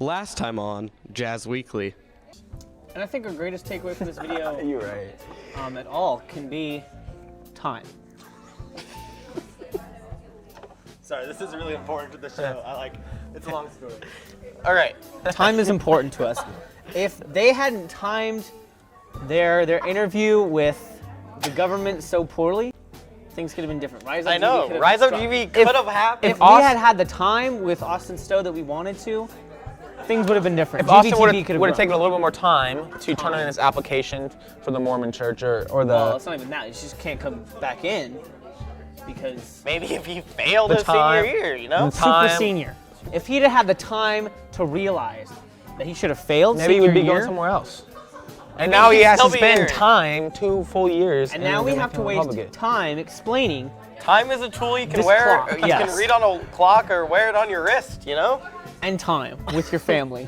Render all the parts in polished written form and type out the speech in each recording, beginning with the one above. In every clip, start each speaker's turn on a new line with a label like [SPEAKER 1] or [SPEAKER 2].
[SPEAKER 1] Last time on Jazz Weekly.
[SPEAKER 2] And I think our greatest takeaway from this video
[SPEAKER 3] You're right.
[SPEAKER 2] at all can be time.
[SPEAKER 3] Sorry, this is really important to the show. It's a long story. All right.
[SPEAKER 2] Time is important to us. If they hadn't timed their interview with the government so poorly, things could have been different. Rise Up
[SPEAKER 3] I know.
[SPEAKER 2] TV could have
[SPEAKER 3] Rise Up
[SPEAKER 2] struck.
[SPEAKER 3] TV could have happened.
[SPEAKER 2] If we had the time with Austin Stowe that we wanted to, things would have been different.
[SPEAKER 4] If Austin
[SPEAKER 2] GVTV
[SPEAKER 4] would have taken a little bit more time to turn in his application for the Mormon Church or the...
[SPEAKER 2] Well, it's not even that. You just can't come back in because...
[SPEAKER 3] Maybe if he failed
[SPEAKER 4] The
[SPEAKER 3] his
[SPEAKER 4] time-
[SPEAKER 3] senior year, you know?
[SPEAKER 2] Super senior. If he'd have had the time to realize that he should have failed
[SPEAKER 4] Maybe he
[SPEAKER 2] senior
[SPEAKER 4] would be
[SPEAKER 2] year,
[SPEAKER 4] going somewhere else. And now he has to spend time, 2 full years.
[SPEAKER 2] and now we have to waste time explaining.
[SPEAKER 3] Time is a tool you can
[SPEAKER 2] This
[SPEAKER 3] wear.
[SPEAKER 2] clock,
[SPEAKER 3] You
[SPEAKER 2] yes.
[SPEAKER 3] can read on a clock or wear it on your wrist, you know?
[SPEAKER 2] And time with your family.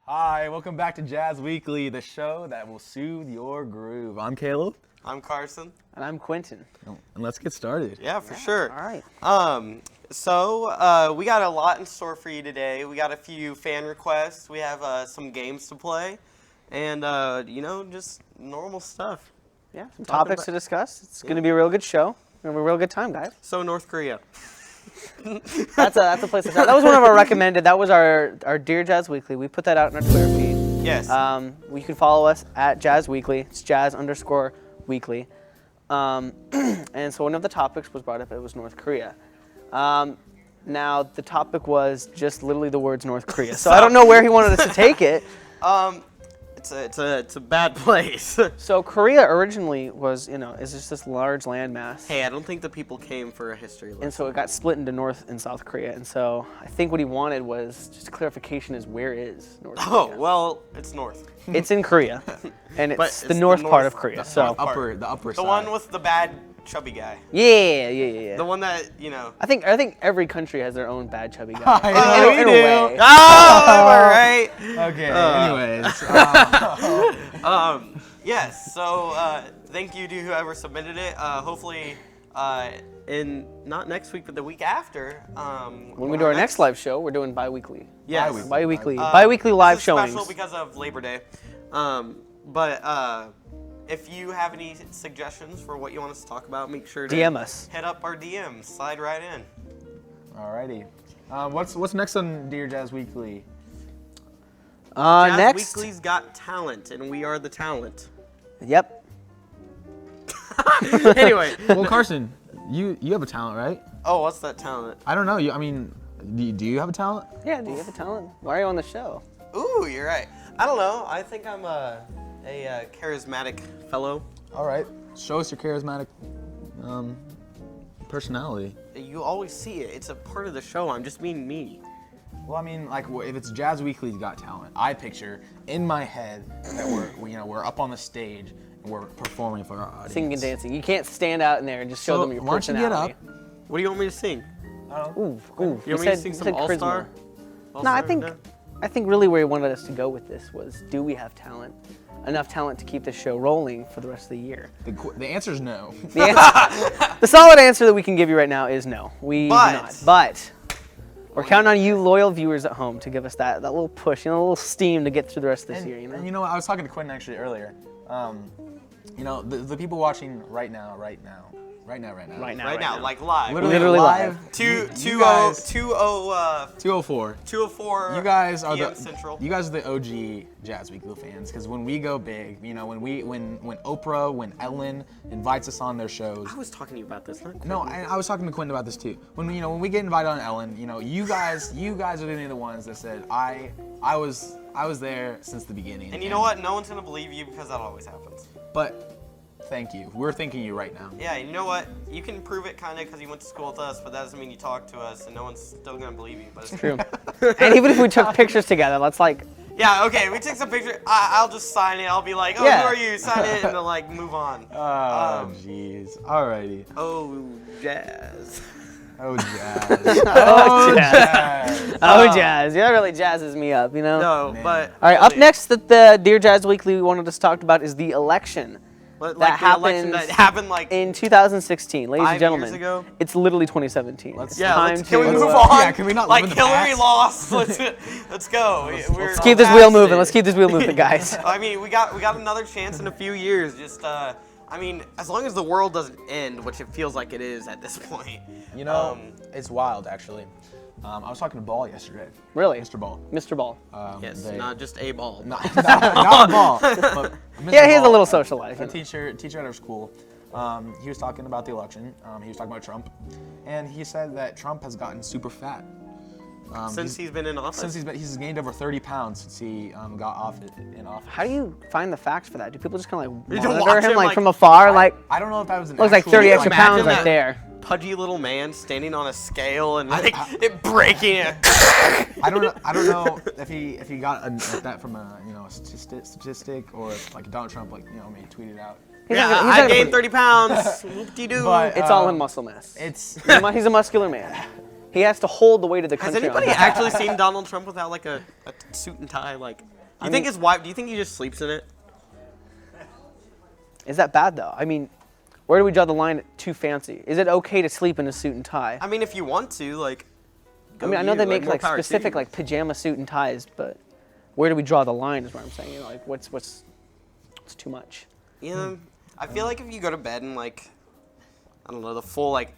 [SPEAKER 5] Hi, welcome back to Jazz Weekly, the show that will soothe your groove. I'm Caleb.
[SPEAKER 3] I'm Carson.
[SPEAKER 2] And I'm Quentin.
[SPEAKER 5] And let's get started.
[SPEAKER 3] Yeah, for sure.
[SPEAKER 2] All right.
[SPEAKER 3] So we got a lot in store for you today. We got a few fan requests. We have some games to play. And, just normal stuff.
[SPEAKER 2] Yeah, some topics to discuss. It's going to be a real good show. We're going to have a real good time, guys.
[SPEAKER 3] So North Korea.
[SPEAKER 2] That's a place to start. That was one of our recommended. That was our Dear Jazz Weekly. We put that out in our Twitter feed.
[SPEAKER 3] Yes.
[SPEAKER 2] You can follow us at Jazz Weekly. It's Jazz_Weekly. And so one of the topics was brought up. It was North Korea. Now the topic was just literally the words North Korea. So I don't know where he wanted us to take it.
[SPEAKER 3] It's a bad place.
[SPEAKER 2] So Korea originally was, is just this large landmass.
[SPEAKER 3] Hey, I don't think the people came for a history lesson.
[SPEAKER 2] And so it got split into North and South Korea. And so I think what he wanted was just clarification is where is North Korea?
[SPEAKER 3] Oh, well, it's north.
[SPEAKER 2] It's in Korea. And
[SPEAKER 3] But
[SPEAKER 2] it's the north part of Korea. So
[SPEAKER 5] The upper
[SPEAKER 3] The
[SPEAKER 5] side.
[SPEAKER 3] one with the bad chubby guy.
[SPEAKER 2] yeah.
[SPEAKER 3] The one that,
[SPEAKER 2] I think every country has their own bad chubby guy.
[SPEAKER 5] I know
[SPEAKER 2] in
[SPEAKER 5] you
[SPEAKER 2] a
[SPEAKER 5] do.
[SPEAKER 2] way.
[SPEAKER 3] Oh, am I right?
[SPEAKER 5] Okay, anyways.
[SPEAKER 3] Yes, so thank you to whoever submitted it. Hopefully, in not next week, but the week after.
[SPEAKER 2] When we do our next live show, we're doing bi-weekly.
[SPEAKER 3] Yes.
[SPEAKER 2] Bi-weekly live
[SPEAKER 3] this is
[SPEAKER 2] showings.
[SPEAKER 3] special because of Labor Day. If you have any suggestions for what you want us to talk about, make sure to
[SPEAKER 2] DM us.
[SPEAKER 3] hit up our DMs. Slide right in.
[SPEAKER 5] Alrighty. What's next on Dear Jazz Weekly?
[SPEAKER 3] Jazz
[SPEAKER 2] Next.
[SPEAKER 3] Weekly's got talent, and we are the talent.
[SPEAKER 2] Yep.
[SPEAKER 3] Anyway.
[SPEAKER 5] Well, Carson, you have a talent, right?
[SPEAKER 3] Oh, what's that talent?
[SPEAKER 5] I don't know. Do you have a talent?
[SPEAKER 2] Yeah, do you have a talent? Why are you on the show?
[SPEAKER 3] Ooh, you're right. I don't know. I think I'm a charismatic fellow.
[SPEAKER 5] All right. Show us your charismatic personality.
[SPEAKER 3] You always see it. It's a part of the show. I'm just being me.
[SPEAKER 5] Well, I mean, like, if it's Jazz Weekly's Got Talent, I picture in my head that we're up on the stage and we're performing for our audience.
[SPEAKER 2] Singing and dancing. You can't stand out in there and just show them your
[SPEAKER 5] why don't you get
[SPEAKER 2] personality.
[SPEAKER 5] up?
[SPEAKER 3] What do you want me to sing?
[SPEAKER 2] Ooh.
[SPEAKER 3] You want me to sing some All-Star?
[SPEAKER 2] No, I think really where he wanted us to go with this was, do we have talent? Enough talent to keep the show rolling for the rest of the year?
[SPEAKER 5] The answer is no.
[SPEAKER 2] The solid answer that we can give you right now is no. We do not. But we're counting on you loyal viewers at home to give us that little push, a little steam to get through the rest of this year.
[SPEAKER 5] And you know what? I was talking to Quentin actually earlier. The people watching right now,
[SPEAKER 3] like live.
[SPEAKER 2] Literally live.
[SPEAKER 3] 204.
[SPEAKER 5] You guys are
[SPEAKER 3] PM Central.
[SPEAKER 5] You guys are the OG Jazz Weekly fans, because when we go big, when Oprah, when Ellen invites us on their shows.
[SPEAKER 3] I was talking to you about this, not
[SPEAKER 5] No, I was talking to Quentin about this too. When we get invited on Ellen, you guys are the ones that said I was there since the beginning.
[SPEAKER 3] And you know what? No one's gonna believe you because that always happens.
[SPEAKER 5] But thank you. We're thanking you right now.
[SPEAKER 3] Yeah, you know what? You can prove it kind of because you went to school with us, but that doesn't mean you talked to us, and no one's still gonna believe you. But it's
[SPEAKER 2] True. And even if we took pictures together, let's
[SPEAKER 3] Yeah, okay, we take some pictures. I'll just sign it. I'll be like, oh,
[SPEAKER 2] Yeah.
[SPEAKER 3] who are you? Sign it, and then move on.
[SPEAKER 5] Oh, jeez. Alrighty.
[SPEAKER 3] Oh, jazz.
[SPEAKER 5] Oh, Jazz. Oh, Jazz.
[SPEAKER 2] Oh, Jazz. That really jazzes me up, you know?
[SPEAKER 3] No,
[SPEAKER 5] Man.
[SPEAKER 3] but
[SPEAKER 2] All right, up next that the Dear Jazz Weekly wanted us to talk about is the election.
[SPEAKER 3] but,
[SPEAKER 2] that
[SPEAKER 3] like the election
[SPEAKER 2] happens
[SPEAKER 3] that happened like
[SPEAKER 2] in 2016. Ladies
[SPEAKER 3] 5
[SPEAKER 2] and gentlemen,
[SPEAKER 3] years ago.
[SPEAKER 2] it's literally 2017.
[SPEAKER 5] Let's-
[SPEAKER 2] It's
[SPEAKER 3] Yeah,
[SPEAKER 2] time
[SPEAKER 3] can we
[SPEAKER 2] to,
[SPEAKER 3] move
[SPEAKER 5] uh,
[SPEAKER 3] on?
[SPEAKER 5] yeah, can we not
[SPEAKER 3] like
[SPEAKER 5] live in the
[SPEAKER 3] Hillary
[SPEAKER 5] past?
[SPEAKER 3] lost? Let's go.
[SPEAKER 2] Let's keep this wheel moving. Let's keep this wheel moving, guys.
[SPEAKER 3] I mean, we got another chance in a few years. Just I mean, as long as the world doesn't end, which it feels like it is at this point.
[SPEAKER 5] You know, it's wild, actually. I was talking to Ball yesterday.
[SPEAKER 2] Really?
[SPEAKER 5] Mr. Ball.
[SPEAKER 2] Mr. Ball.
[SPEAKER 3] Yes,
[SPEAKER 5] they-
[SPEAKER 3] not just a ball.
[SPEAKER 5] Not Ball. But Mr.
[SPEAKER 2] Yeah, he has a
[SPEAKER 5] Ball,
[SPEAKER 2] little social life.
[SPEAKER 5] A
[SPEAKER 2] you know.
[SPEAKER 5] teacher at our school. He was talking about the election. He was talking about Trump. And he said that Trump has gotten super fat.
[SPEAKER 3] Since he's been in office.
[SPEAKER 5] He's gained over 30 pounds since he got in office.
[SPEAKER 2] How do you find the facts for that? Do people just kind of
[SPEAKER 3] You
[SPEAKER 2] like
[SPEAKER 3] don't
[SPEAKER 2] monitor
[SPEAKER 3] watch
[SPEAKER 2] him
[SPEAKER 3] him,
[SPEAKER 2] like
[SPEAKER 3] like-
[SPEAKER 2] from afar? Like,
[SPEAKER 5] I don't know if that was an
[SPEAKER 2] looks like
[SPEAKER 5] actual-
[SPEAKER 2] 30 extra
[SPEAKER 3] Imagine
[SPEAKER 2] pounds right
[SPEAKER 3] that.
[SPEAKER 2] there.
[SPEAKER 3] Pudgy little man standing on a scale and like it breaking it.
[SPEAKER 5] I don't know if he got like that from a statistic or if like Donald Trump maybe tweeted out.
[SPEAKER 2] He's
[SPEAKER 3] Yeah,
[SPEAKER 2] not gonna- he's
[SPEAKER 3] I
[SPEAKER 2] not gonna
[SPEAKER 3] gained
[SPEAKER 2] put-
[SPEAKER 3] 30 pounds. Whoop-de-doo.
[SPEAKER 5] But
[SPEAKER 2] It's all in muscle mass.
[SPEAKER 5] It's
[SPEAKER 2] He's a muscular man. He has to hold the weight of the
[SPEAKER 3] Has
[SPEAKER 2] country. on
[SPEAKER 3] anybody
[SPEAKER 2] his
[SPEAKER 3] actually seen Donald Trump without like a suit and tie? Like, do you think his wife? Do you think he just sleeps in it?
[SPEAKER 2] Is that bad though? I mean, where do we draw the line at too fancy? Is it okay to sleep in a suit and tie?
[SPEAKER 3] I mean, if you want to, like.
[SPEAKER 2] I mean, I know they make
[SPEAKER 3] more
[SPEAKER 2] like
[SPEAKER 3] power to
[SPEAKER 2] specific
[SPEAKER 3] you.
[SPEAKER 2] like pajama suit and ties, but where do we draw the line? Is what I'm saying. You know, like what's too much?
[SPEAKER 3] Yeah, I feel like if you go to bed in like, I don't know, the full like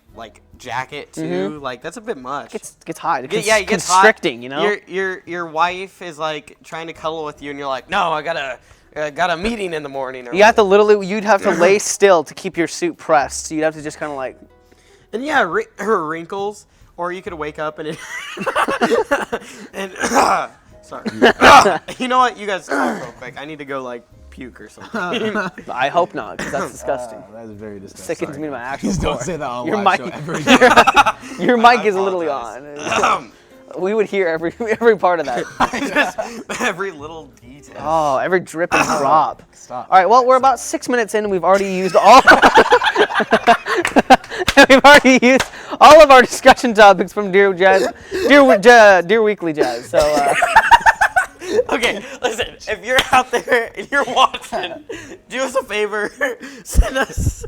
[SPEAKER 3] jacket too, like that's a bit much.
[SPEAKER 2] Gets hot. It's
[SPEAKER 3] Yeah, it gets hot.
[SPEAKER 2] constricting. You know.
[SPEAKER 3] Your wife is like trying to cuddle with you, and you're like, no, I got a meeting in the morning. Or
[SPEAKER 2] You have to you'd have to lay still to keep your suit pressed. So you'd have to just kind of like.
[SPEAKER 3] And yeah, her wrinkles, or you could wake up and it. and sorry. You know what? You guys talk real quick. I need to go like puke or something.
[SPEAKER 2] I hope not, because that's disgusting.
[SPEAKER 5] that is very disgusting.
[SPEAKER 2] Sickens me to my actual
[SPEAKER 5] Please don't
[SPEAKER 2] core.
[SPEAKER 5] say that on
[SPEAKER 2] Your
[SPEAKER 5] live
[SPEAKER 2] mic,
[SPEAKER 5] show ever again.
[SPEAKER 2] your mic is
[SPEAKER 3] I
[SPEAKER 2] literally
[SPEAKER 3] apologize.
[SPEAKER 2] on. We would hear every part of that.
[SPEAKER 3] Just every little detail.
[SPEAKER 2] Oh, every drip and drop.
[SPEAKER 5] Stop.
[SPEAKER 2] All right, well, we're about 6 minutes in, and we've already used all. We've already used all of our discussion topics from Dear Weekly Jazz. So,
[SPEAKER 3] Okay, listen, if you're out there and you're watching, do us a favor, send us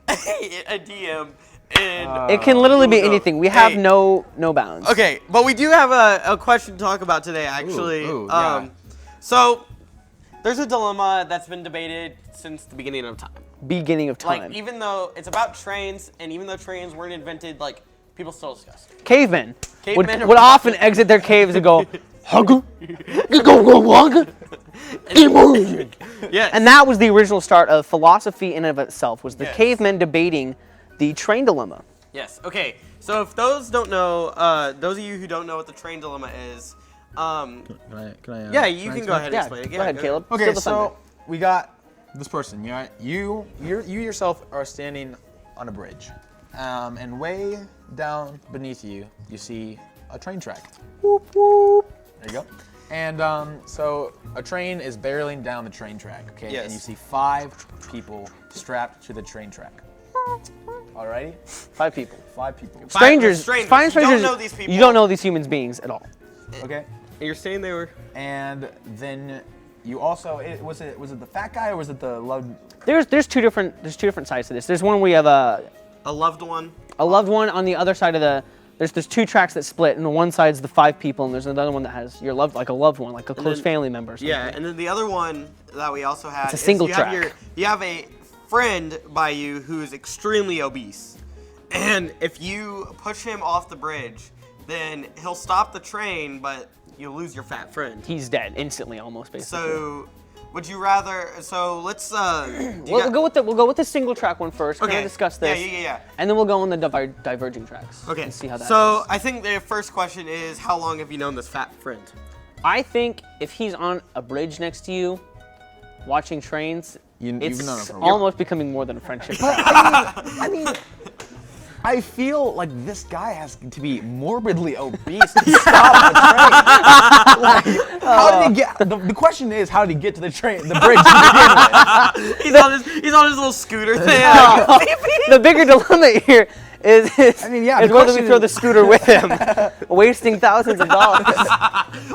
[SPEAKER 3] a DM. And
[SPEAKER 2] it can literally be
[SPEAKER 3] Ooh, no.
[SPEAKER 2] anything. We have
[SPEAKER 3] Hey.
[SPEAKER 2] no bounds.
[SPEAKER 3] okay, but we do have a question to talk about today, actually.
[SPEAKER 5] Ooh, yeah.
[SPEAKER 3] So there's a dilemma that's been debated since the beginning of time.
[SPEAKER 2] Beginning of time.
[SPEAKER 3] Like, even though it's about trains, and even though trains weren't invented, like, people still discuss it.
[SPEAKER 2] Cavemen,
[SPEAKER 3] Cavemen are-
[SPEAKER 2] would often exit their caves and go, "Hugger, you go hugger."
[SPEAKER 3] Yes.
[SPEAKER 2] And that was the original start of philosophy in and of itself, was the
[SPEAKER 3] Yes.
[SPEAKER 2] cavemen debating the train dilemma.
[SPEAKER 3] Yes. Okay. So if those don't know, those of you who don't know what the train dilemma is,
[SPEAKER 5] Can I,
[SPEAKER 3] yeah, you can go ahead and
[SPEAKER 2] Yeah,
[SPEAKER 3] explain it.
[SPEAKER 2] go ahead, Caleb.
[SPEAKER 5] Okay,
[SPEAKER 2] Steal the thunder.
[SPEAKER 5] so we got this person. You yourself are standing on a bridge, and way down beneath you, you see a train track.
[SPEAKER 2] Whoop, whoop.
[SPEAKER 5] There you go. And so a train is barreling down the train track, okay?
[SPEAKER 3] Yes.
[SPEAKER 5] And you see 5 people strapped to the train track. Alrighty?
[SPEAKER 2] 5 people.
[SPEAKER 5] 5 people.
[SPEAKER 2] Strangers.
[SPEAKER 3] strangers.
[SPEAKER 2] Find
[SPEAKER 3] You
[SPEAKER 2] strangers.
[SPEAKER 3] don't know these people.
[SPEAKER 2] You don't know these humans beings at all.
[SPEAKER 5] Okay.
[SPEAKER 3] You're saying they were.
[SPEAKER 5] And then you also was it the fat guy or was it the loved?
[SPEAKER 2] There's two different sides to this. There's one where you have
[SPEAKER 3] A loved one.
[SPEAKER 2] a loved one on the other side of the. There's 2 tracks that split, and the one side's the 5 people, and there's another one that has your loved like a loved one, like a close
[SPEAKER 3] then-
[SPEAKER 2] family member. or something.
[SPEAKER 3] Yeah, and then the other one that we also had
[SPEAKER 2] It's a
[SPEAKER 3] is
[SPEAKER 2] single
[SPEAKER 3] you
[SPEAKER 2] track.
[SPEAKER 3] Have you have a friend by you who is extremely obese, and if you push him off the bridge, then he'll stop the train, but you'll lose your fat friend.
[SPEAKER 2] He's dead instantly, almost basically.
[SPEAKER 3] So, would you rather? So let's.
[SPEAKER 2] we'll go with the single track one first. We're
[SPEAKER 3] Okay.
[SPEAKER 2] gonna discuss this.
[SPEAKER 3] Yeah.
[SPEAKER 2] And then we'll go on the diverging tracks.
[SPEAKER 3] Okay.
[SPEAKER 2] And see how that
[SPEAKER 3] So
[SPEAKER 2] goes.
[SPEAKER 3] I think the first question is, how long have you known this fat friend?
[SPEAKER 2] I think if he's on a bridge next to you, watching trains,
[SPEAKER 5] You've
[SPEAKER 2] it's
[SPEAKER 5] known him for a while.
[SPEAKER 2] almost becoming more than a friendship.
[SPEAKER 5] I mean, I feel like this guy has to be morbidly obese to stop the train. Like, how did he get? The question is, how did he get to the bridge to begin with?
[SPEAKER 3] He's on his little scooter thing.
[SPEAKER 2] The bigger dilemma here
[SPEAKER 5] I mean, yeah,
[SPEAKER 2] is
[SPEAKER 5] the
[SPEAKER 2] whether we
[SPEAKER 5] question
[SPEAKER 2] throw
[SPEAKER 5] is-
[SPEAKER 2] the scooter with him, wasting thousands of dollars.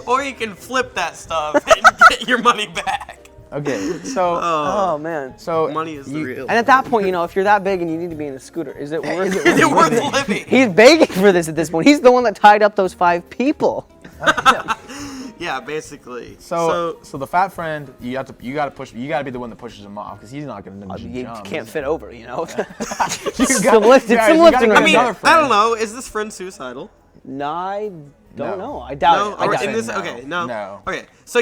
[SPEAKER 3] Or you can flip that stuff and get your money back.
[SPEAKER 5] Okay, so
[SPEAKER 2] Oh man.
[SPEAKER 5] so
[SPEAKER 3] Money is the real.
[SPEAKER 2] And at that point, if you're that big and you need to be in a scooter, is it worth
[SPEAKER 3] Is it worth living?
[SPEAKER 2] He's begging for this at this point. He's the one that tied up those 5 people.
[SPEAKER 3] Yeah, basically.
[SPEAKER 5] So the fat friend, you gotta be the one that pushes him off because he's not gonna
[SPEAKER 2] You
[SPEAKER 5] jump.
[SPEAKER 2] can't fit over,
[SPEAKER 5] You
[SPEAKER 2] Some lifting,
[SPEAKER 5] yeah,
[SPEAKER 2] some
[SPEAKER 5] you gotta
[SPEAKER 2] lifting.
[SPEAKER 5] get
[SPEAKER 3] I mean,
[SPEAKER 5] another
[SPEAKER 3] I
[SPEAKER 5] friend.
[SPEAKER 3] don't know. Is this friend suicidal?
[SPEAKER 2] No, I don't
[SPEAKER 5] No.
[SPEAKER 2] know. I doubt
[SPEAKER 3] No,
[SPEAKER 2] it. I
[SPEAKER 3] or
[SPEAKER 2] doubt
[SPEAKER 3] in
[SPEAKER 2] it.
[SPEAKER 3] this.
[SPEAKER 5] No.
[SPEAKER 3] Okay, no.
[SPEAKER 5] No.
[SPEAKER 3] Okay, so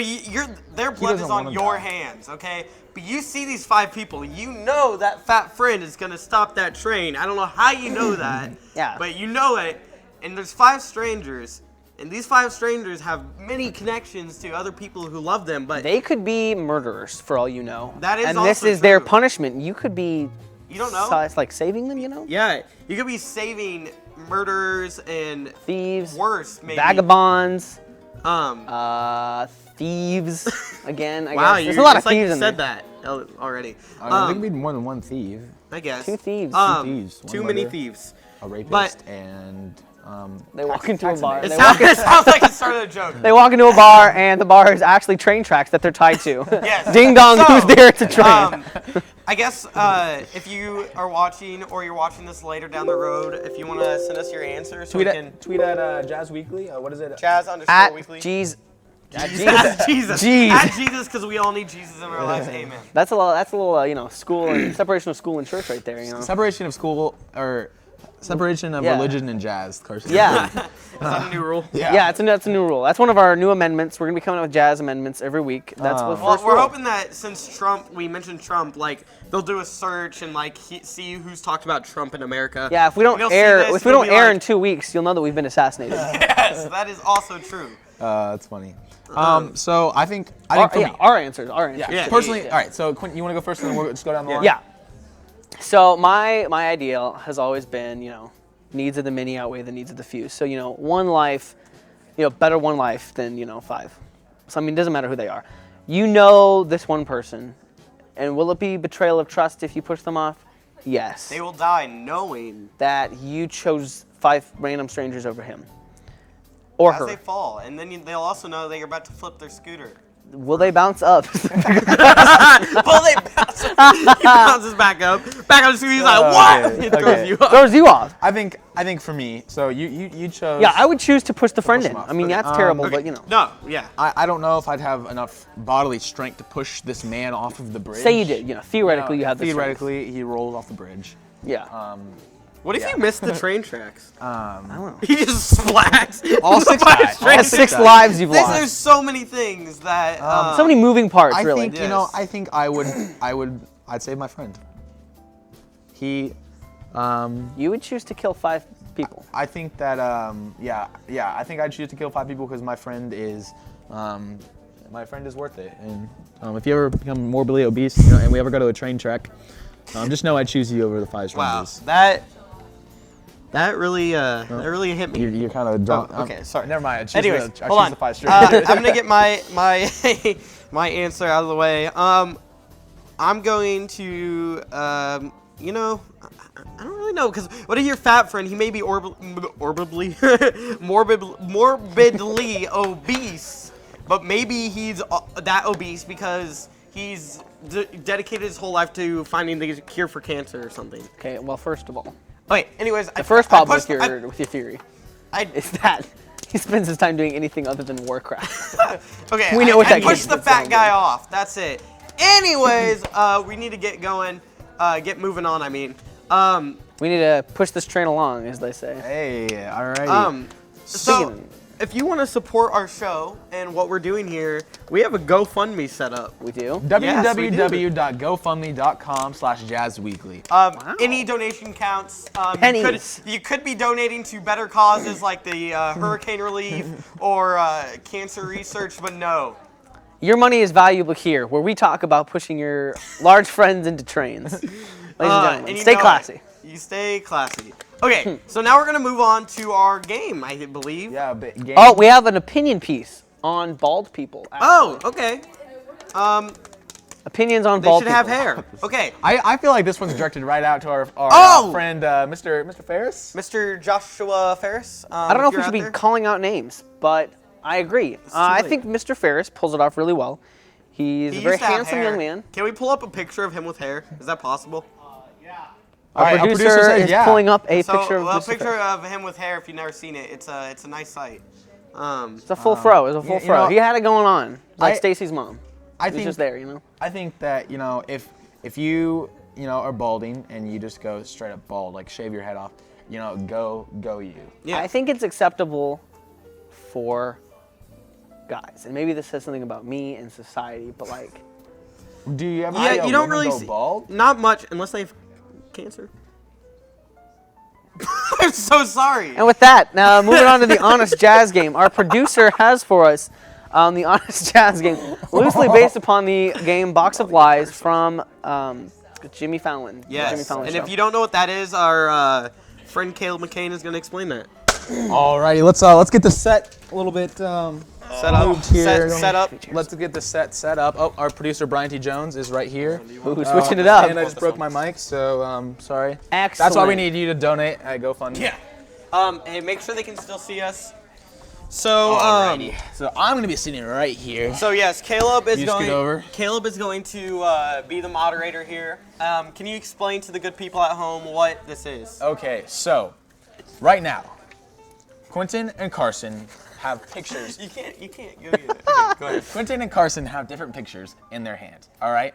[SPEAKER 3] their blood is
[SPEAKER 5] doesn't
[SPEAKER 3] on
[SPEAKER 5] wanna
[SPEAKER 3] your
[SPEAKER 5] die.
[SPEAKER 3] hands, okay? But you see these 5 people. You know that fat friend is gonna stop that train. I don't know how you know that.
[SPEAKER 2] Yeah.
[SPEAKER 3] But you know it, and there's 5 strangers, and these 5 strangers have many connections to other people who love them. But
[SPEAKER 2] They could be murderers for all you know.
[SPEAKER 3] That is
[SPEAKER 2] and this
[SPEAKER 3] also
[SPEAKER 2] is their
[SPEAKER 3] true.
[SPEAKER 2] punishment. You could be.
[SPEAKER 3] you don't know.
[SPEAKER 2] So it's like saving them,
[SPEAKER 3] Yeah, you could be saving murderers and
[SPEAKER 2] Thieves.
[SPEAKER 3] worse, maybe.
[SPEAKER 2] Vagabonds. Thieves. Again, I
[SPEAKER 3] Wow,
[SPEAKER 2] guess. There's a lot of
[SPEAKER 3] it's like
[SPEAKER 2] thieves
[SPEAKER 3] you
[SPEAKER 2] in
[SPEAKER 3] said
[SPEAKER 2] there.
[SPEAKER 3] that already.
[SPEAKER 5] I think it'd be more than one thief,
[SPEAKER 3] I guess.
[SPEAKER 2] 2 thieves.
[SPEAKER 5] thieves,
[SPEAKER 3] Too
[SPEAKER 5] one
[SPEAKER 3] many
[SPEAKER 5] murder.
[SPEAKER 3] thieves.
[SPEAKER 5] a rapist,
[SPEAKER 3] But-
[SPEAKER 5] and
[SPEAKER 2] They walk into a bar.
[SPEAKER 3] It
[SPEAKER 2] They
[SPEAKER 3] sounds,
[SPEAKER 2] walk,
[SPEAKER 3] it sounds like it started a joke.
[SPEAKER 2] they walk into a bar, and the bar is actually train tracks that they're tied to.
[SPEAKER 3] Yes.
[SPEAKER 2] Ding dong,
[SPEAKER 3] So,
[SPEAKER 2] who's there? It's a train.
[SPEAKER 3] I guess if you are watching or you're watching this later down the road, if you want to send us your answers, so we can
[SPEAKER 5] tweet at Jazz Weekly. What is it?
[SPEAKER 3] Jazz_weekly.
[SPEAKER 2] Jeez.
[SPEAKER 3] At Jesus.
[SPEAKER 2] Jeez.
[SPEAKER 3] At Jesus, because we all need Jesus in our lives. Amen.
[SPEAKER 2] That's a little, school and separation of school and church right there,
[SPEAKER 5] Separation of school or separation of
[SPEAKER 2] Yeah.
[SPEAKER 5] religion and jazz. Carson.
[SPEAKER 2] Yeah.
[SPEAKER 3] Is that a new rule?
[SPEAKER 2] Yeah, that's a new rule. That's one of our new amendments. We're gonna be coming up with jazz amendments every week. That's the
[SPEAKER 3] Well,
[SPEAKER 2] first
[SPEAKER 3] we're
[SPEAKER 2] rule.
[SPEAKER 3] hoping that since we mentioned Trump, like they'll do a search and like see who's talked about Trump in America.
[SPEAKER 2] Yeah, if we don't
[SPEAKER 3] And they'll see
[SPEAKER 2] air,
[SPEAKER 3] this,
[SPEAKER 2] if we
[SPEAKER 3] they'll
[SPEAKER 2] don't
[SPEAKER 3] be
[SPEAKER 2] air
[SPEAKER 3] like,
[SPEAKER 2] in 2 weeks, you'll know that we've been assassinated.
[SPEAKER 3] Yes, that is also true.
[SPEAKER 5] That's funny. So I think for me,
[SPEAKER 2] Our answers.
[SPEAKER 3] Yeah.
[SPEAKER 5] personally,
[SPEAKER 2] yeah.
[SPEAKER 5] all right. So Quentin, you want to go first, and then we'll just go down the line.
[SPEAKER 2] Yeah. So my ideal has always been, needs of the many outweigh the needs of the few. So one life, better one life than 5. So I mean, it doesn't matter who they are. You know this one person, and will it be betrayal of trust if you push them off? Yes.
[SPEAKER 3] They will die knowing
[SPEAKER 2] That you chose 5 random strangers over him. Or
[SPEAKER 3] as
[SPEAKER 2] her.
[SPEAKER 3] they fall, and then they'll also know that you're about to flip their scooter.
[SPEAKER 2] Will they bounce up?
[SPEAKER 3] Well, they bounce. He bounces back up the scooter. He's like, "What?"
[SPEAKER 5] okay,
[SPEAKER 3] He throws
[SPEAKER 5] okay.
[SPEAKER 3] you up.
[SPEAKER 2] Throws you off.
[SPEAKER 5] I think for me, so you chose.
[SPEAKER 2] Yeah, I would choose to push the friend
[SPEAKER 5] push
[SPEAKER 2] in.
[SPEAKER 5] him off.
[SPEAKER 2] I mean,
[SPEAKER 5] Okay.
[SPEAKER 2] that's terrible,
[SPEAKER 5] Okay.
[SPEAKER 2] but
[SPEAKER 3] No, yeah.
[SPEAKER 5] I don't know if I'd have enough bodily strength to push this man off of the bridge.
[SPEAKER 2] Say you did. Theoretically, you have the strength.
[SPEAKER 5] Theoretically, he rolled off the bridge.
[SPEAKER 2] Yeah.
[SPEAKER 3] What if you missed the train tracks?
[SPEAKER 2] I don't know.
[SPEAKER 3] He just splats.
[SPEAKER 5] All 6 died. All
[SPEAKER 2] That's 6
[SPEAKER 5] died.
[SPEAKER 2] lives you've
[SPEAKER 3] There's
[SPEAKER 2] lost.
[SPEAKER 3] so many things that.
[SPEAKER 2] So many moving parts,
[SPEAKER 5] I
[SPEAKER 2] really.
[SPEAKER 5] think
[SPEAKER 3] Yes.
[SPEAKER 5] I think I'd save my friend. He,
[SPEAKER 2] You would choose to kill 5 people.
[SPEAKER 5] I think that I think I'd choose to kill 5 people because my friend is worth it. And if you ever become morbidly obese, and we ever go to a train track, just know I'd choose you over the 5
[SPEAKER 3] Wow,
[SPEAKER 5] strangers.
[SPEAKER 3] that really hit me.
[SPEAKER 5] You're kind of drunk.
[SPEAKER 3] okay, sorry.
[SPEAKER 5] Never mind. I choose
[SPEAKER 3] Anyways,
[SPEAKER 5] the, I
[SPEAKER 3] hold
[SPEAKER 5] choose
[SPEAKER 3] on.
[SPEAKER 5] the 5 strangers.
[SPEAKER 3] I'm gonna get my my answer out of the way. I'm going to I don't really know, because what if your fat friend? He may be morbidly obese, but maybe he's that obese because he's dedicated his whole life to finding the cure for cancer or something.
[SPEAKER 2] Okay, well, first of all,
[SPEAKER 3] Okay, anyways,
[SPEAKER 2] the first problem with your theory is that he spends his time doing anything other than Warcraft.
[SPEAKER 3] Okay,
[SPEAKER 2] We know what that
[SPEAKER 3] push
[SPEAKER 2] game
[SPEAKER 3] the
[SPEAKER 2] is.
[SPEAKER 3] fat guy off. That's it. Anyways, we need to get going, get moving on. I mean,
[SPEAKER 2] We need to push this train along, as they say.
[SPEAKER 5] Hey, all right.
[SPEAKER 3] so if you want to support our show and what we're doing here, we have a GoFundMe set up.
[SPEAKER 2] We do.
[SPEAKER 3] Yes, we do.
[SPEAKER 5] www.gofundme.com/jazzweekly.
[SPEAKER 3] Any donation counts.
[SPEAKER 2] Pennies.
[SPEAKER 3] You could be donating to better causes like the hurricane relief or cancer research, but no.
[SPEAKER 2] Your money is valuable here, where we talk about pushing your large friends into trains. Ladies and gentlemen,
[SPEAKER 3] and you
[SPEAKER 2] stay
[SPEAKER 3] know
[SPEAKER 2] classy.
[SPEAKER 3] it. You stay classy. Okay, so now we're gonna move on to our game, I believe.
[SPEAKER 5] Yeah, but game.
[SPEAKER 2] Oh, we have an opinion piece on bald people.
[SPEAKER 3] Oh, okay.
[SPEAKER 2] Opinions on
[SPEAKER 3] They
[SPEAKER 2] bald
[SPEAKER 3] should have
[SPEAKER 2] people.
[SPEAKER 3] hair. Okay,
[SPEAKER 5] I feel like this one's directed right out to our
[SPEAKER 3] Oh!
[SPEAKER 5] friend Mr. Ferris.
[SPEAKER 3] Mr. Joshua Ferris.
[SPEAKER 2] I don't know if we should be calling out names, but I agree. I
[SPEAKER 3] late.
[SPEAKER 2] think Mr. Ferris pulls it off really well. He's a very handsome young man.
[SPEAKER 3] Can we pull up a picture of him with hair? Is that possible?
[SPEAKER 2] Our
[SPEAKER 5] Alright, our
[SPEAKER 2] producer,
[SPEAKER 5] producer says
[SPEAKER 2] is
[SPEAKER 5] yeah.
[SPEAKER 2] pulling up a
[SPEAKER 3] So,
[SPEAKER 2] picture of
[SPEAKER 3] a
[SPEAKER 2] Mr.
[SPEAKER 3] picture
[SPEAKER 2] Ferris.
[SPEAKER 3] of him with hair. If you've never seen it, it's a nice sight.
[SPEAKER 2] It's a full fro. It's a full
[SPEAKER 5] you
[SPEAKER 2] fro.
[SPEAKER 5] know,
[SPEAKER 2] He had it going on, like
[SPEAKER 5] I-
[SPEAKER 2] Stacy's mom.
[SPEAKER 5] I
[SPEAKER 2] He was
[SPEAKER 5] think
[SPEAKER 2] just there, you know.
[SPEAKER 5] I think that if you are balding and you just go straight up bald, like shave your head off, go you.
[SPEAKER 3] Yeah.
[SPEAKER 2] I think it's acceptable for guys, and maybe this says something about me and society, but like,
[SPEAKER 5] Do you ever
[SPEAKER 3] Yeah,
[SPEAKER 5] see a
[SPEAKER 3] you don't
[SPEAKER 5] woman
[SPEAKER 3] really
[SPEAKER 5] go
[SPEAKER 3] see
[SPEAKER 5] bald?
[SPEAKER 3] Not much, unless they have cancer. I'm so sorry.
[SPEAKER 2] and with that, now moving on to the Honest Jazz game. Our producer has for us the Honest Jazz game, loosely based upon the game Box of Lies from Jimmy Fallon. Jimmy
[SPEAKER 3] Yes.
[SPEAKER 2] Fallon
[SPEAKER 3] And
[SPEAKER 2] show.
[SPEAKER 3] if you don't know what that is, our friend Caleb McCain is going to explain that.
[SPEAKER 5] Alrighty, let's get the set a little bit
[SPEAKER 3] Set up.
[SPEAKER 5] moved here.
[SPEAKER 3] Set up.
[SPEAKER 5] Let's get the set up. Oh, our producer Brian T. Jones is right here.
[SPEAKER 2] Ooh, switching it up.
[SPEAKER 5] And I just broke my mic, so sorry.
[SPEAKER 2] Excellent.
[SPEAKER 5] That's why we need you to donate at GoFundMe.
[SPEAKER 3] Yeah. Hey, make sure they can still see us. So,
[SPEAKER 5] So I'm gonna be sitting right here.
[SPEAKER 3] So yes, Caleb is
[SPEAKER 5] You just
[SPEAKER 3] going.
[SPEAKER 5] get over.
[SPEAKER 3] Caleb is going to be the moderator here. Can you explain to the good people at home what this is?
[SPEAKER 5] Okay, so right now, Quentin and Carson have pictures.
[SPEAKER 3] You can't go yet. Okay, go ahead.
[SPEAKER 5] Quentin and Carson have different pictures in their hand. All right,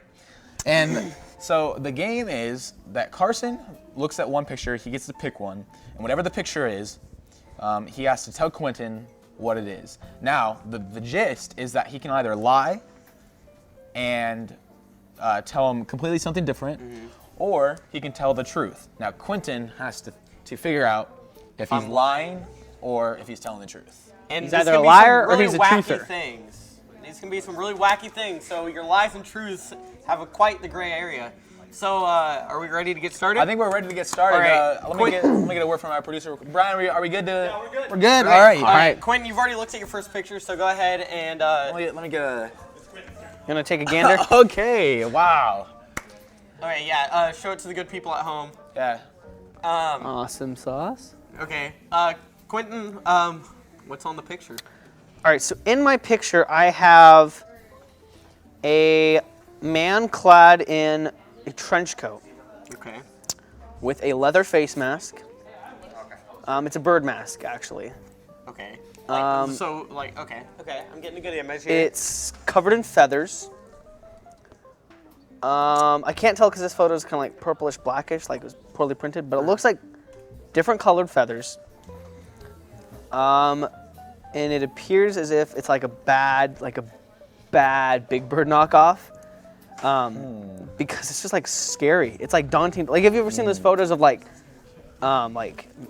[SPEAKER 5] and so the game is that Carson looks at one picture, he gets to pick one, and whatever the picture is, he has to tell Quentin what it is. Now, the gist is that he can either lie and tell him completely something different, or he can tell the truth. Now, Quentin has to figure out if he's lying or if he's telling the truth.
[SPEAKER 3] And
[SPEAKER 2] He's
[SPEAKER 3] this
[SPEAKER 2] either
[SPEAKER 3] can
[SPEAKER 2] a
[SPEAKER 3] be some
[SPEAKER 2] liar or
[SPEAKER 3] really
[SPEAKER 2] he's a
[SPEAKER 3] wacky
[SPEAKER 2] truther.
[SPEAKER 3] Things. These can be some really wacky things. So your lies and truths have quite the gray area. So are we ready to get started?
[SPEAKER 5] I think we're ready to get started.
[SPEAKER 3] All right.
[SPEAKER 5] Let me get a word from our producer. Brian, are we good to?
[SPEAKER 3] Yeah, we're good.
[SPEAKER 5] We're good.
[SPEAKER 3] Okay.
[SPEAKER 5] All right.
[SPEAKER 3] All right. Quentin, you've already looked at your first picture, so go ahead and.
[SPEAKER 5] Let me get a.
[SPEAKER 2] You gonna take a gander?
[SPEAKER 5] Okay. Wow.
[SPEAKER 3] All right, yeah. Show it to the good people at home.
[SPEAKER 5] Yeah.
[SPEAKER 2] Awesome sauce.
[SPEAKER 3] Okay. Quentin, what's on the picture?
[SPEAKER 2] All right, so in my picture, I have a man clad in a trench coat
[SPEAKER 3] Okay.
[SPEAKER 2] with a leather face mask. It's a bird mask, actually.
[SPEAKER 3] Okay.
[SPEAKER 2] Okay,
[SPEAKER 3] I'm getting a good image here.
[SPEAKER 2] it's covered in feathers. I can't tell because this photo is kind of like purplish blackish, like it was poorly printed, but it looks like different colored feathers. And it appears as if it's like a bad Big Bird knockoff. Because it's just like scary. It's like daunting. Like, have you ever seen those photos of like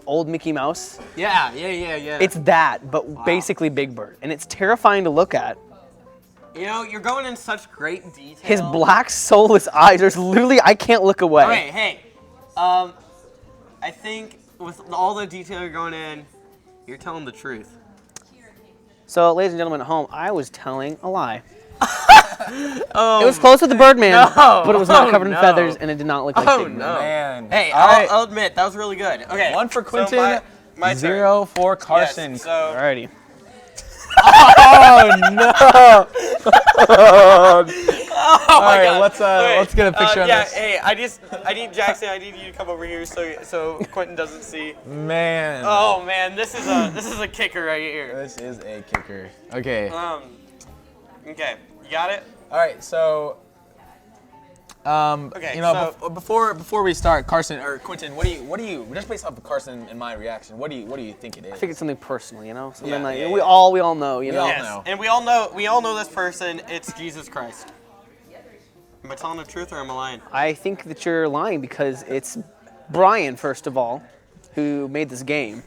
[SPEAKER 2] old Mickey Mouse?
[SPEAKER 3] Yeah.
[SPEAKER 2] It's that, but basically Big Bird, and it's terrifying to look at.
[SPEAKER 3] You know, you're going in such great detail.
[SPEAKER 2] His black, soulless eyes. There's literally, I can't look away.
[SPEAKER 3] All right, hey. I think with all the detail you're going in, you're telling the truth.
[SPEAKER 2] So, ladies and gentlemen at home, I was telling a lie. It was close with the Birdman, but it was not covered in feathers, and it did not look like Big Bird.
[SPEAKER 5] Man.
[SPEAKER 3] Hey,
[SPEAKER 5] All right.
[SPEAKER 3] I'll admit that was really good. Okay.
[SPEAKER 5] 1 for
[SPEAKER 3] so
[SPEAKER 5] Quentin,
[SPEAKER 3] my turn.
[SPEAKER 5] 0 for Carson.
[SPEAKER 3] Yes, so
[SPEAKER 2] Alrighty.
[SPEAKER 5] Oh no!
[SPEAKER 3] oh
[SPEAKER 5] All
[SPEAKER 3] my
[SPEAKER 5] right,
[SPEAKER 3] God.
[SPEAKER 5] let's get a picture of
[SPEAKER 3] yeah,
[SPEAKER 5] this.
[SPEAKER 3] hey, I need Jackson. I need you to come over here so Quentin doesn't see.
[SPEAKER 5] Man.
[SPEAKER 3] Oh man, this is a kicker right here.
[SPEAKER 5] This is a kicker. Okay.
[SPEAKER 3] Okay, you got it.
[SPEAKER 5] All right, so.
[SPEAKER 3] Okay, so-
[SPEAKER 5] before we start, Carson or Quentin, what do you just based off of Carson and my reaction, what do you think it is?
[SPEAKER 2] I think it's something personal, you know? Something
[SPEAKER 5] Yeah,
[SPEAKER 2] like
[SPEAKER 5] yeah,
[SPEAKER 2] we
[SPEAKER 5] yeah.
[SPEAKER 2] all know, you know?
[SPEAKER 5] all
[SPEAKER 3] Yes,
[SPEAKER 5] know.
[SPEAKER 3] and we all know this person. It's Jesus Christ. Am I telling the truth or am I lying?
[SPEAKER 2] I think that you're lying because it's Brian, first of all, who made this game.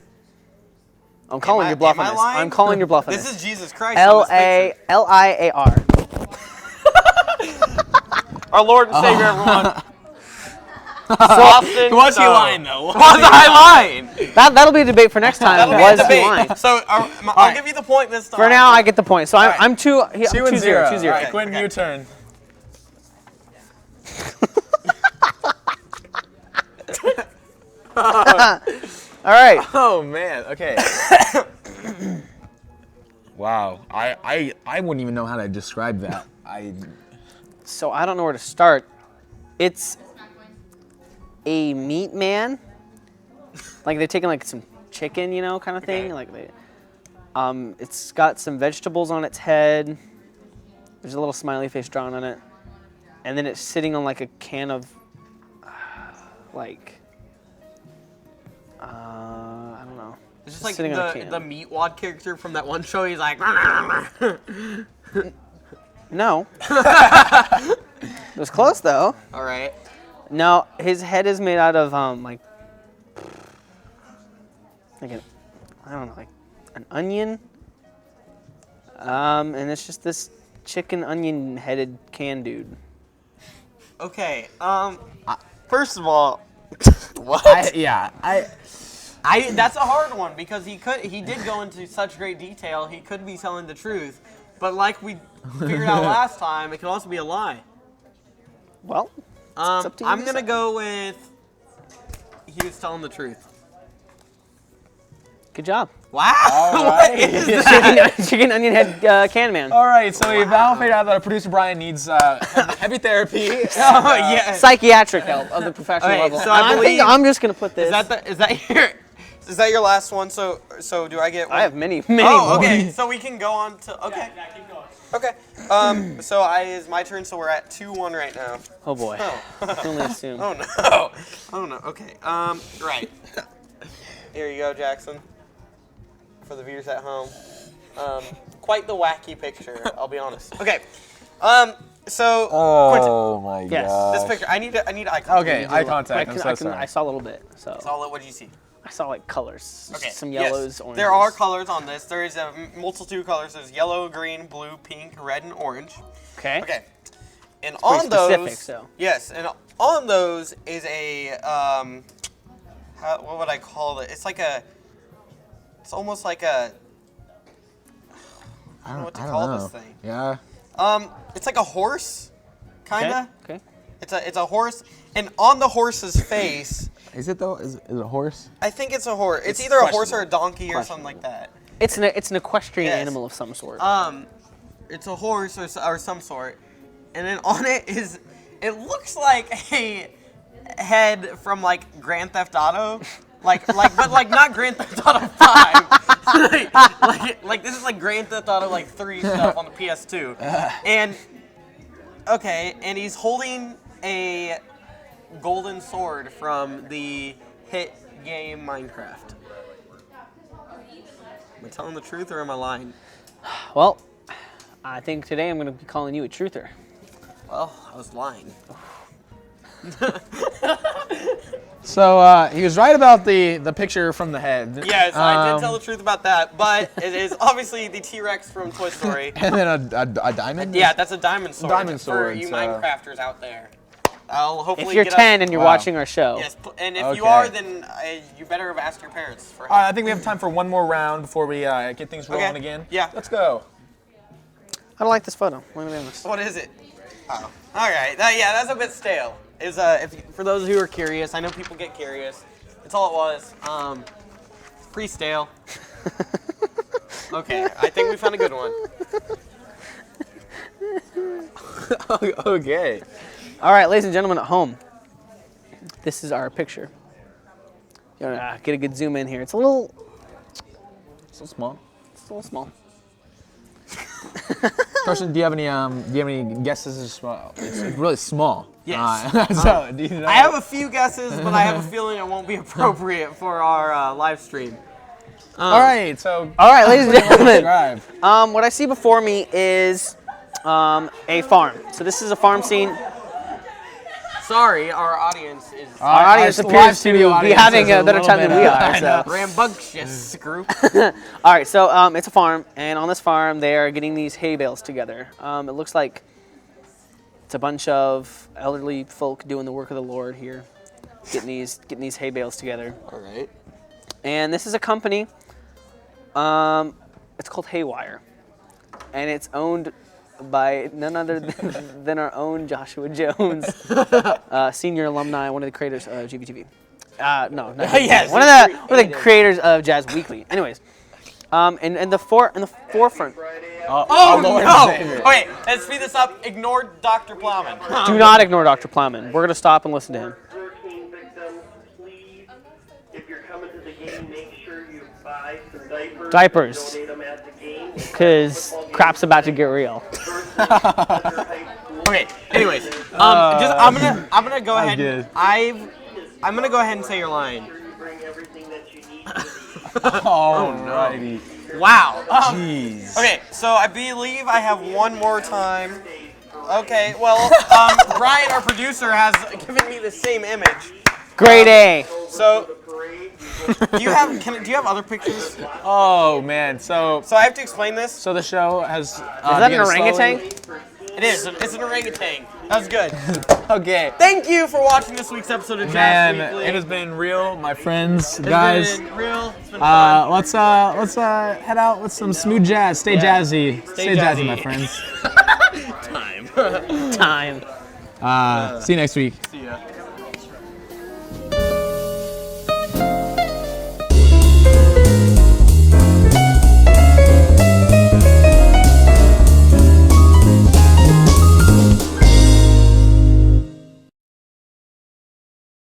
[SPEAKER 2] I'm calling your bluff
[SPEAKER 3] am
[SPEAKER 2] on
[SPEAKER 3] I
[SPEAKER 2] this.
[SPEAKER 3] lying?
[SPEAKER 2] I'm calling your bluff on
[SPEAKER 3] This
[SPEAKER 2] this.
[SPEAKER 3] is Jesus Christ. on this picture.
[SPEAKER 2] Liar.
[SPEAKER 3] Our Lord and Savior, everyone. Austin,
[SPEAKER 5] Was he
[SPEAKER 3] no.
[SPEAKER 5] lying though?
[SPEAKER 3] Was I lying?
[SPEAKER 2] That'll be a debate for next time.
[SPEAKER 3] That'll be
[SPEAKER 2] Was
[SPEAKER 3] a
[SPEAKER 2] he
[SPEAKER 3] debate.
[SPEAKER 2] lying?
[SPEAKER 3] So I'll give you the point this time.
[SPEAKER 2] For now, I get the point. So I'm 2-0.
[SPEAKER 5] 2-0.
[SPEAKER 2] 2-0.
[SPEAKER 5] All right,
[SPEAKER 3] Okay,
[SPEAKER 5] Quentin,
[SPEAKER 3] okay.
[SPEAKER 5] your turn.
[SPEAKER 2] All right.
[SPEAKER 5] Oh man. Okay. Wow. I wouldn't even know how to describe that.
[SPEAKER 2] So I don't know where to start. It's a meat man. Like they're taking like some chicken, you know, kind of thing.
[SPEAKER 3] Okay.
[SPEAKER 2] Like they, it's got some vegetables on its head. There's a little smiley face drawn on it, and then it's sitting on like a can of, I don't know.
[SPEAKER 3] It's just like
[SPEAKER 2] sitting on a can.
[SPEAKER 3] the Meatwad character from that one show. He's like,
[SPEAKER 2] No. It was close though.
[SPEAKER 3] all right.
[SPEAKER 2] No, his head is made out of like an, I don't know, like an onion. And it's just this chicken onion headed can dude.
[SPEAKER 3] Okay. First of all, what? That's a hard one because he did go into such great detail. He could be telling the truth, but like we figured out last time, it could also be a lie.
[SPEAKER 2] Well, it's up to you
[SPEAKER 3] I'm
[SPEAKER 2] to
[SPEAKER 3] gonna
[SPEAKER 2] decide.
[SPEAKER 3] go with he was telling the truth.
[SPEAKER 2] Good job.
[SPEAKER 3] Wow.
[SPEAKER 5] All
[SPEAKER 3] What
[SPEAKER 5] right.
[SPEAKER 3] is that?
[SPEAKER 2] Chicken onion head can man.
[SPEAKER 5] All right. So we've now figured out that our producer Brian needs heavy therapy.
[SPEAKER 3] Oh yeah.
[SPEAKER 2] Psychiatric help of the professional
[SPEAKER 3] Okay,
[SPEAKER 2] level.
[SPEAKER 3] so I
[SPEAKER 2] And think
[SPEAKER 3] believe-
[SPEAKER 2] I'm just gonna put this.
[SPEAKER 3] Is that your last one? So do I get one?
[SPEAKER 2] I have many
[SPEAKER 3] Oh,
[SPEAKER 2] more.
[SPEAKER 3] okay. So we can go on to okay. Yeah, keep going. Okay. So it's my turn. So we're at 2-1 right now.
[SPEAKER 2] Oh boy.
[SPEAKER 3] Oh.
[SPEAKER 2] I can only assume.
[SPEAKER 3] Oh no. Oh no. Okay. Right. Here you go, Jackson. For the viewers at home. Quite the wacky picture, I'll be honest. Okay. So
[SPEAKER 5] Oh my
[SPEAKER 2] Yes.
[SPEAKER 5] god.
[SPEAKER 3] Quentin, this picture, I need eye contact.
[SPEAKER 5] Okay, eye contact. I'm so
[SPEAKER 2] I
[SPEAKER 5] sorry.
[SPEAKER 2] saw a little bit. So
[SPEAKER 3] So what did you see?
[SPEAKER 2] I saw like colors.
[SPEAKER 3] Okay.
[SPEAKER 2] Some
[SPEAKER 3] yes.
[SPEAKER 2] yellows, oranges.
[SPEAKER 3] There are colors on this. There is a multitude of colors. There's yellow, green, blue, pink, red, and orange.
[SPEAKER 2] Okay.
[SPEAKER 3] Okay. And
[SPEAKER 2] pretty
[SPEAKER 3] on those,
[SPEAKER 2] specific, so.
[SPEAKER 3] yes, and on those is a what would I call it? It's like a, it's almost like a, I don't know what to call this thing.
[SPEAKER 5] Yeah.
[SPEAKER 3] It's like a horse, kinda.
[SPEAKER 2] Okay.
[SPEAKER 3] It's a horse, and on the horse's face,
[SPEAKER 5] Is it though? Is it a horse?
[SPEAKER 3] I think it's a horse. It's either a horse or a donkey or something like that.
[SPEAKER 2] It's an equestrian
[SPEAKER 3] Yes.
[SPEAKER 2] animal of some sort.
[SPEAKER 3] It's a horse or some sort, and then on it is, it looks like a head from like Grand Theft Auto, but not Grand Theft Auto 5. like this is like Grand Theft Auto like 3 stuff on the PS2, and and he's holding a golden sword from the hit game Minecraft. Am I telling the truth or am I lying?
[SPEAKER 2] Well, I think today I'm going to be calling you a truther.
[SPEAKER 3] Well, I was lying.
[SPEAKER 5] So he was right about the picture from the head.
[SPEAKER 3] Yes, I did tell the truth about that, but it is obviously the T-Rex from Toy Story.
[SPEAKER 5] And then a diamond.
[SPEAKER 3] Yeah, that's a diamond sword.
[SPEAKER 5] Diamond
[SPEAKER 3] for
[SPEAKER 5] sword,
[SPEAKER 3] you
[SPEAKER 5] so-
[SPEAKER 3] Minecrafters out there. I'll hopefully
[SPEAKER 2] If you're
[SPEAKER 3] get
[SPEAKER 2] 10 and you're
[SPEAKER 5] Wow.
[SPEAKER 2] watching our show,
[SPEAKER 3] Yes, and if you
[SPEAKER 5] Okay.
[SPEAKER 3] are, then you better have asked your parents for help.
[SPEAKER 5] All right, I think we have time for one more round before we get things rolling again.
[SPEAKER 3] Yeah.
[SPEAKER 5] Let's go.
[SPEAKER 2] I don't like this photo. I'm gonna be honest.
[SPEAKER 3] What is it? Oh, all right. Yeah, that's a bit stale. For those who are curious, I know people get curious. That's all it was. Pretty stale. Okay, I think we found a good one.
[SPEAKER 5] Okay.
[SPEAKER 2] All right, ladies and gentlemen at home, this is our picture. You wanna get a good zoom in here. It's a little
[SPEAKER 5] So
[SPEAKER 2] It's a little small.
[SPEAKER 5] Carson, do you have any guesses? It's really small.
[SPEAKER 3] Yes.
[SPEAKER 5] So, do you know?
[SPEAKER 3] I have a few guesses, but I have a feeling it won't be appropriate for our live stream.
[SPEAKER 5] All right. So.
[SPEAKER 2] All right, ladies and gentlemen.
[SPEAKER 5] Describe.
[SPEAKER 2] What I see before me is a farm. So this is a farm scene.
[SPEAKER 3] Sorry, our audience is
[SPEAKER 2] Our audience
[SPEAKER 5] live
[SPEAKER 2] appears to
[SPEAKER 5] studio
[SPEAKER 2] be
[SPEAKER 5] audience
[SPEAKER 2] having
[SPEAKER 5] is
[SPEAKER 2] a better
[SPEAKER 5] little
[SPEAKER 2] time than
[SPEAKER 5] bit,
[SPEAKER 2] we are. So.
[SPEAKER 3] rambunctious group.
[SPEAKER 2] All right, so it's a farm, and on this farm they are getting these hay bales together. It looks like it's a bunch of elderly folk doing the work of the Lord here, getting these hay bales together.
[SPEAKER 3] All right.
[SPEAKER 2] And this is a company. It's called Haywire, and it's owned by none other than our own Joshua Jones, senior alumni, one of the creators of JVTV. No, not
[SPEAKER 3] Yes,
[SPEAKER 2] one of the creators of Jazz Weekly. Anyways, and the forefront.
[SPEAKER 3] Oh,
[SPEAKER 5] Lord
[SPEAKER 3] no!
[SPEAKER 5] Savior.
[SPEAKER 3] Okay, let's speed this up. Ignore Dr. Plowman.
[SPEAKER 2] Do not ignore Dr. Plowman. We're gonna stop and listen to him.
[SPEAKER 6] Hurricane victims, please, if you're coming to the game, make sure you buy some diapers.
[SPEAKER 2] Diapers.
[SPEAKER 6] Donate them at the game.
[SPEAKER 2] Because crap's about to get real.
[SPEAKER 3] Okay. Anyways, I'm gonna go ahead.
[SPEAKER 5] good.
[SPEAKER 3] I'm gonna go ahead and say your line.
[SPEAKER 6] You bring everything that you need to
[SPEAKER 5] Alrighty.
[SPEAKER 3] Wow.
[SPEAKER 5] Jeez.
[SPEAKER 3] Okay, so I believe I have one more time. Okay. Well, Brian, our producer, has given me the same image.
[SPEAKER 2] Grade A.
[SPEAKER 3] So, do you have other pictures?
[SPEAKER 5] Oh man. So
[SPEAKER 3] So I have to explain this.
[SPEAKER 5] so the show has. Is
[SPEAKER 2] Is that an orangutan?
[SPEAKER 3] It is. It's an orangutan. That was good.
[SPEAKER 5] Okay.
[SPEAKER 3] Thank you for watching this week's episode of Jazz
[SPEAKER 5] Man,
[SPEAKER 3] Weekly.
[SPEAKER 5] it has been real, my friends,
[SPEAKER 3] It's
[SPEAKER 5] guys.
[SPEAKER 3] been real. It's been fun.
[SPEAKER 5] Let's head out with some smooth jazz. Stay jazzy. Stay jazzy,
[SPEAKER 3] jazzy.
[SPEAKER 5] my friends.
[SPEAKER 3] Time.
[SPEAKER 2] Time.
[SPEAKER 5] See you next week.
[SPEAKER 3] See ya.